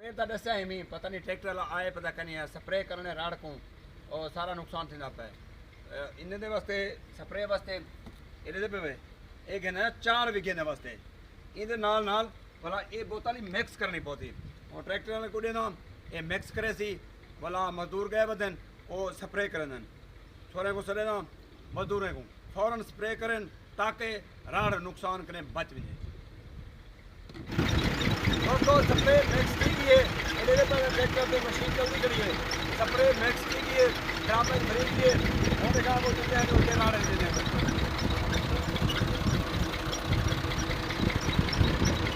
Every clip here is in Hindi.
फिर तो दसा ही मी पता नहीं ट्रैक्टर आए पता कहीं स्प्रे करने राड़ को और सारा नुकसान थी पे इन दे वास्ते स्प्रे वास्ते ये पे एक है ना 4 विघे वास्ते ये नाल भला ये बोतल ही मिक्स करनी पौती और ट्रैक्टर वाले कुड़े ना ये मिक्स करे सी भला मजदूर गए बदन वो स्प्रे करें छोरे को सड़े ना मजदूरें को फौरन स्प्रे करें ताकि राड़ नुकसान करें बच भी दोस्तों स्प्रे मिक्स कीजिए ट्रैक्टर से मशीन जल्दी करिए स्प्रे मिक्स कीजिए खराब खरीदिए और देखा वो चलते हैं उसके राड़े देने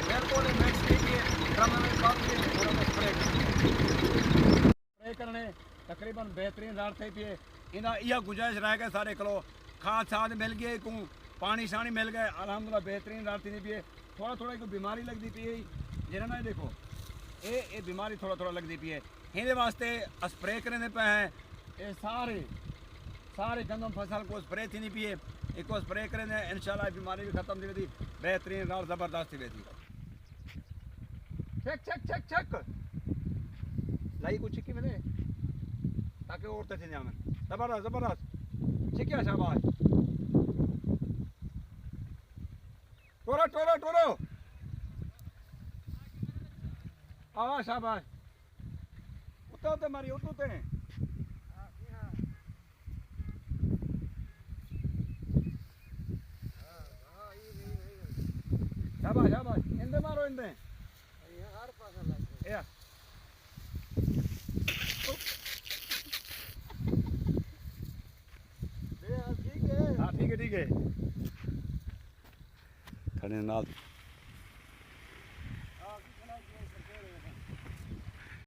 बिल्कुल मिक्स कीजिए ड्रम में स्प्रे करने तकरीबन बेहतरीन राड़ थे पिए इना यह गुजारिश रह गए सारे कलो खाद साद मिल गए को पानी शानी मिल गए अल्हम्दुलिल्लाह बेहतरीन राड़ थी पिए थोड़ा थोड़ा कोई बीमारी लगती पी जिन्हें ना देखो ये बीमारी थोड़ा थोड़ा लगती पी है इन्हें वास्ते स्प्रे करने पे हैं ये सारे गंदम फसल को स्प्रे थी नहीं पिए एक स्प्रे करें इंशाल्लाह बीमारी भी खत्म थी बेहतरीन राड़ जबरदस्त थी चेक चेक चेक चेक लाई कुछ चिक्की मिले ताकि औरतें थी जामे जबरदस्त जबरदस्त चिक्किया शाबाश टोरो टोरो टोरो आवाज शाबाश उतो ते मारी उतो ते शाबाश शाबाश इंदे मारो इंदे हर पास लग या ठीक है हाँ ठीक है खड़े नाल